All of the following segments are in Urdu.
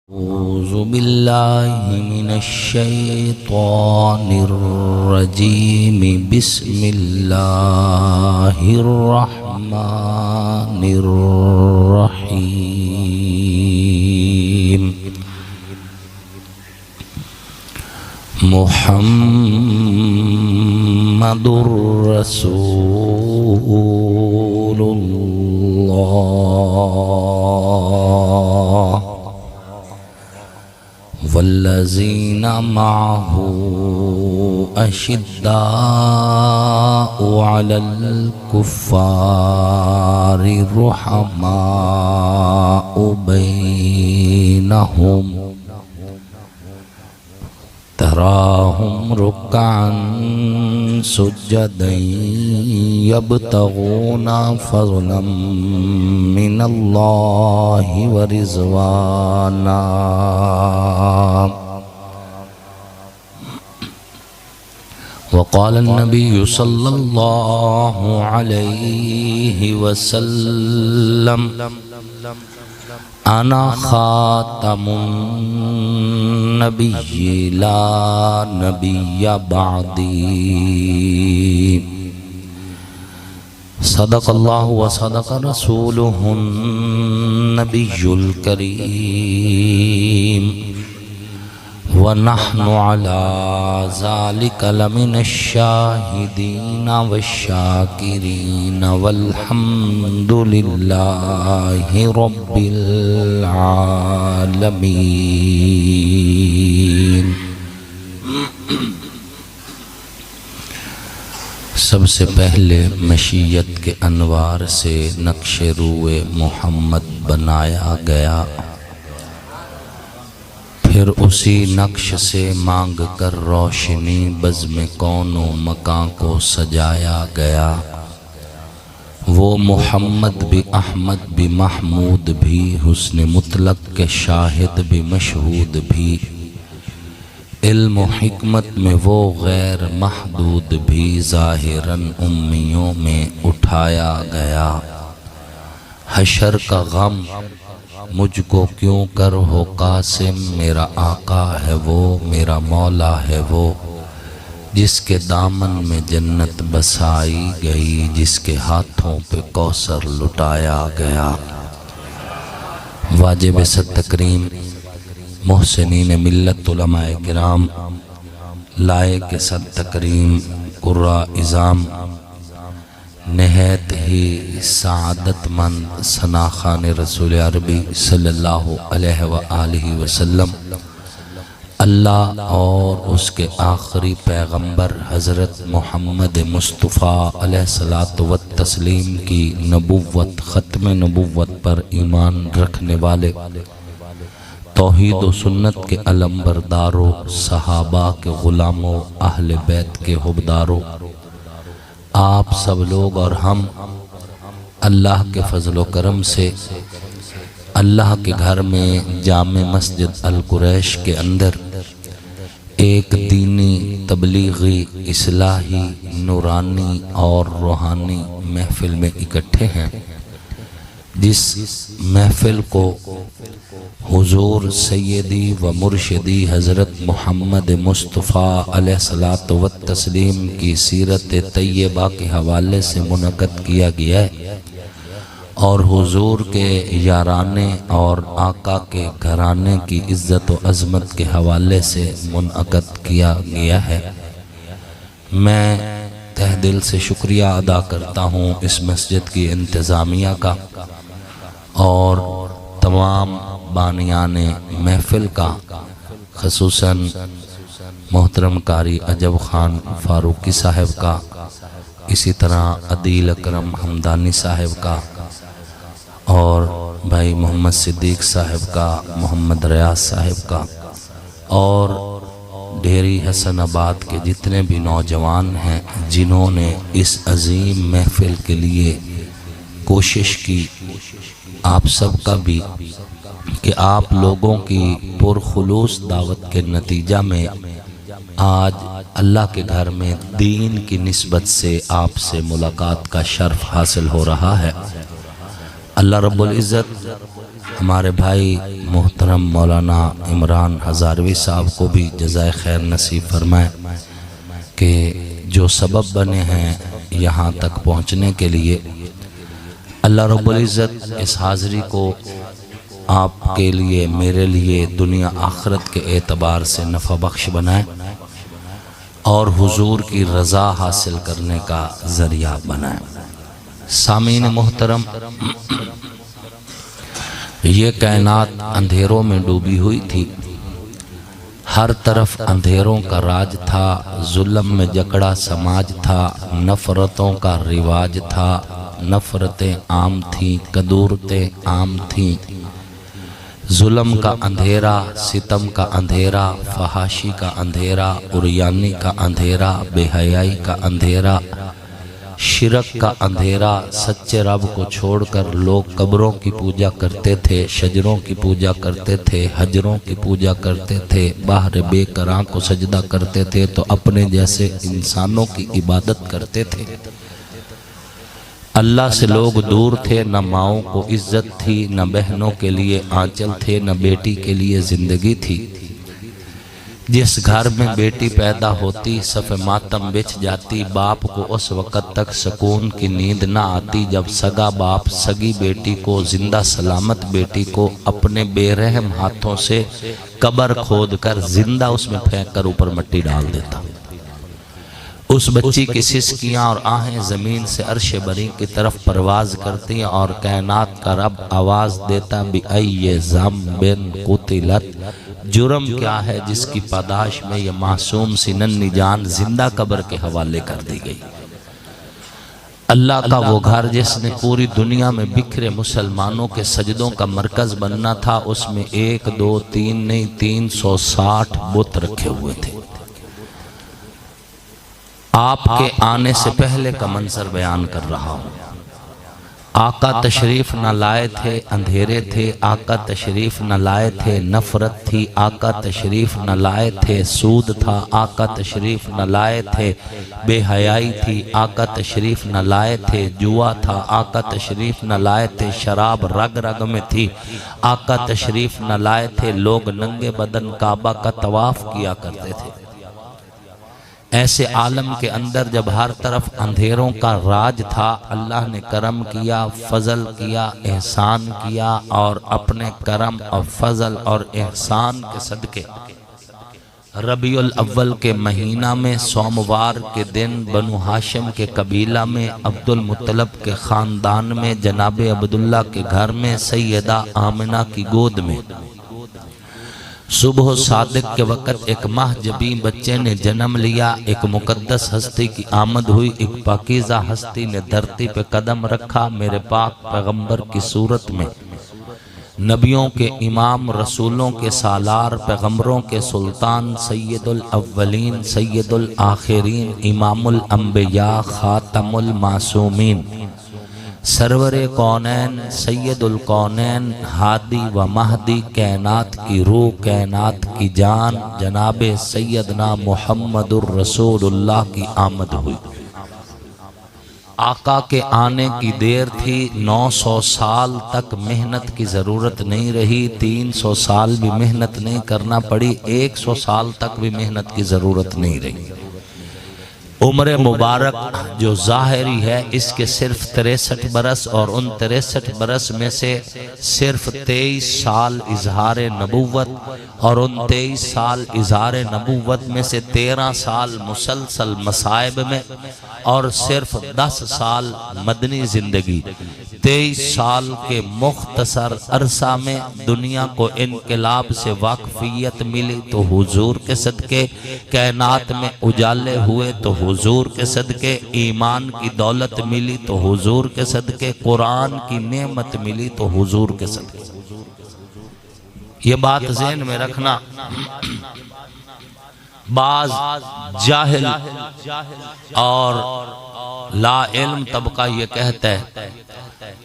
أعوذ بالله من الشيطان الرجيم. بسم الله الرحمن الرحيم. محمد رسول الله والذين معه أشداء على الكفار رحماء بينهم تراهم ركعا سجدا يبتغون فضلا من الله ورضوانا. وقال النبي صلى الله عليه وسلم: أنا خاتم النبي لا نبي بعدي. صدق الله وصدق رسوله النبي الكريم، ونحن على ذلك لمن الشاهدين والشاكرين، والحمد لله رب العالمين. سب سے پہلے مشیت کے انوار سے نقش روئے محمد بنایا گیا، پھر اسی نقش سے مانگ کر روشنی بزم کون و مکان کو سجایا گیا. وہ محمد بھی احمد بھی محمود بھی، حسن مطلق کے شاہد بھی مشہود بھی، علم و حکمت میں وہ غیر محدود بھی، ظاہراً امیوں میں اٹھایا گیا. حشر کا غم مجھ کو کیوں کر ہو قاسم، میرا آقا ہے وہ، میرا مولا ہے وہ، جس کے دامن میں جنت بسائی گئی، جس کے ہاتھوں پہ کوثر لٹایا گیا. واجب صد تکریم محسنین ملت علماء کرام، لائق صد تکریم قراء اعظام، نہایت ہی سعادت مند ثناخان رسول عربی صلی اللہ علیہ وآلہ وسلم، اللہ اور اس کے آخری پیغمبر حضرت محمد مصطفیٰ علیہ الصلوۃ والتسلیم کی نبوت، ختم نبوت پر ایمان رکھنے والے، توحید و سنت کے علمبرداروں، صحابہ کے غلاموں، اہل بیت کے حبداروں، آپ سب لوگ اور ہم اللہ کے فضل و کرم سے اللہ کے گھر میں جامع مسجد القریش کے اندر ایک دینی، تبلیغی، اصلاحی، نورانی اور روحانی محفل میں اکٹھے ہیں، جس محفل کو حضور سیدی و مرشدی حضرت محمد مصطفیٰ علیہ الصلوۃ والتسلیم کی سیرت طیبہ کے حوالے سے منعقد کیا گیا ہے، اور حضور کے یارانے اور آقا کے گھرانے کی عزت و عظمت کے حوالے سے منعقد کیا گیا ہے. میں تہ دل سے شکریہ ادا کرتا ہوں اس مسجد کی انتظامیہ کا اور تمام بانیان محفل کا، خصوصاً محترم قاری عجب خان فاروقی صاحب کا، اسی طرح عدیل اکرم حمدانی صاحب کا، اور بھائی محمد صدیق صاحب کا، محمد ریاض صاحب کا، اور ڈھیری حسن آباد کے جتنے بھی نوجوان ہیں جنہوں نے اس عظیم محفل کے لیے کوشش کی. آپ سب کا بھی کہ آپ لوگوں کی پرخلوص دعوت کے نتیجہ میں آج اللہ کے گھر میں دین کی نسبت سے آپ سے ملاقات کا شرف حاصل ہو رہا ہے. اللہ رب العزت ہمارے بھائی محترم مولانا عمران ہزاروی صاحب کو بھی جزائے خیر نصیب فرمائے کہ جو سبب بنے ہیں یہاں تک پہنچنے کے لیے، اللہ رب العزت اس حاضری کو آپ کے لیے، میرے لیے دنیا آخرت کے اعتبار سے نفع بخش بنائے اور حضور کی رضا حاصل کرنے کا ذریعہ بنائے۔ سامعین محترم، یہ کائنات اندھیروں میں ڈوبی ہوئی تھی، ہر طرف اندھیروں کا راج تھا، ظلم میں جکڑا سماج تھا، نفرتوں کا رواج تھا، نفرتیں عام تھیں، کدورتیں عام تھیں، ظلم کا اندھیرا، ستم کا اندھیرا، فحاشی کا اندھیرا، عریانی کا اندھیرا، بے حیائی کا اندھیرا، شرک کا اندھیرا۔ سچے رب کو چھوڑ کر لوگ قبروں کی پوجا کرتے تھے، شجروں کی پوجا کرتے تھے، حجروں کی پوجا کرتے تھے، باہر بے کراں کو سجدہ کرتے تھے تو اپنے جیسے انسانوں کی عبادت کرتے تھے۔ اللہ سے لوگ دور تھے، نہ ماؤں کو عزت تھی، نہ بہنوں کے لیے آنچل تھے، نہ بیٹی کے لیے زندگی تھی۔ جس گھر میں بیٹی پیدا ہوتی صف ماتم بچھ جاتی، باپ کو اس وقت تک سکون کی نیند نہ آتی جب سگا باپ سگی بیٹی کو، زندہ سلامت بیٹی کو اپنے بے رحم ہاتھوں سے قبر کھود کر زندہ اس میں پھینک کر اوپر مٹی ڈال دیتا۔ اس بچی کی سسکیاں اور آہیں زمین سے عرش بری کی طرف پرواز کرتی اور کائنات کا رب آواز دیتا، بِأَيِّ ذَنبٍ قُتِلَتْ، جرم کیا ہے جس کی پاداش میں یہ معصوم سی ننھی جان زندہ قبر کے حوالے کر دی گئی۔ اللہ کا وہ گھر جس نے پوری دنیا میں بکھرے مسلمانوں کے سجدوں کا مرکز بننا تھا، اس میں 1 2 3 نہیں 360 بت رکھے ہوئے تھے۔ آپ کے آنے سے پہلے کا منظر بیان کر رہا ہوں۔ آقا تشریف نہ لائے تھے، اندھیرے تھے، آقا تشریف نہ لائے تھے، نفرت تھی، آقا تشریف نہ لائے تھے، سود تھا، آقا تشریف نہ لائے تھے، بے حیائی تھی، آقا تشریف نہ لائے تھے، جوا تھا، آقا تشریف نہ لائے تھے، شراب رگ رگ میں تھی، آقا تشریف نہ لائے تھے، لوگ ننگے بدن کعبہ کا طواف کیا کرتے تھے۔ ایسے عالم کے اندر جب ہر طرف اندھیروں کا راج تھا، اللہ نے کرم کیا، فضل کیا، احسان کیا، اور اپنے کرم اور فضل اور احسان کے صدقے ربیع الاول کے مہینہ میں سوموار کے دن بنو ہاشم کے قبیلہ میں عبد المطلب کے خاندان میں جناب عبداللہ کے گھر میں سیدہ آمنہ کی گود میں صبح صادق کے وقت ایک مہجبی بچے نے جنم لیا، ایک مقدس ہستی کی آمد ہوئی، ایک پاکیزہ ہستی نے دھرتی پہ قدم رکھا۔ میرے پاک پیغمبر کی صورت میں نبیوں کے امام، رسولوں کے سالار، پیغمبروں کے سلطان، سید الاولین سید الآخرین، امام الانبیاء، خاتم المعصومین، سرور کونین، سید الکونین، ہادی و مہدی، کائنات کی روح، کائنات کی جان، جناب سیدنا محمد الرسول اللہ کی آمد ہوئی۔ آقا کے آنے کی دیر تھی، 900 سال تک محنت کی ضرورت نہیں رہی، 300 سال بھی محنت نہیں کرنا پڑی، 100 سال تک بھی محنت کی ضرورت نہیں رہی۔ عمر مبارک جو ظاہری ہے اس کے صرف 63 برس، اور ان 63 برس میں سے صرف 23 سال اظہار نبوت، اور ان 23 سال اظہار نبوت میں سے 13 سال مسلسل مصائب میں، اور صرف 10 سال مدنی زندگی۔ 23 سال کے مختصر عرصہ میں دنیا کو انقلاب سے واقفیت ملی تو حضور کے صدقے، کائنات میں اجالے ہوئے تو حضور کے صدقے، ایمان کی دولت ملی تو حضور کے صدقے، قرآن کی نعمت ملی تو حضور کے صدقے۔ یہ بات ذہن میں رکھنا۔ بعض جاہل اور لا علم طبقہ یہ کہتا ہے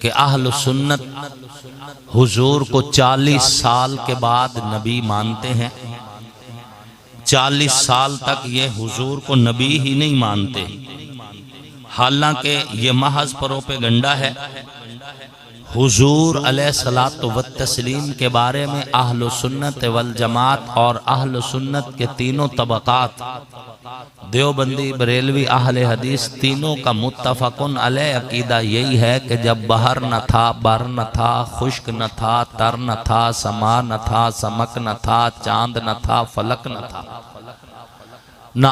کہ اہل سنت حضور کو 40 سال کے بعد نبی مانتے ہیں، 40 سال تک یہ حضور کو نبی ہی نہیں مانتے، حالانکہ یہ محض پروپیگنڈا ہے۔ حضور علیہ الصلوۃ والتسلیم کے بارے میں اہل سنت والجماعت اور اہل سنت کے تینوں طبقات دیوبندی، بریلوی، اہل حدیث تینوں کا متفقن علیہ عقیدہ یہی ہے کہ جب بحر نہ تھا، بر نہ تھا، خشک نہ تھا، تر نہ تھا، سما نہ تھا، سمک نہ تھا، چاند نہ تھا، فلک نہ تھا، نہ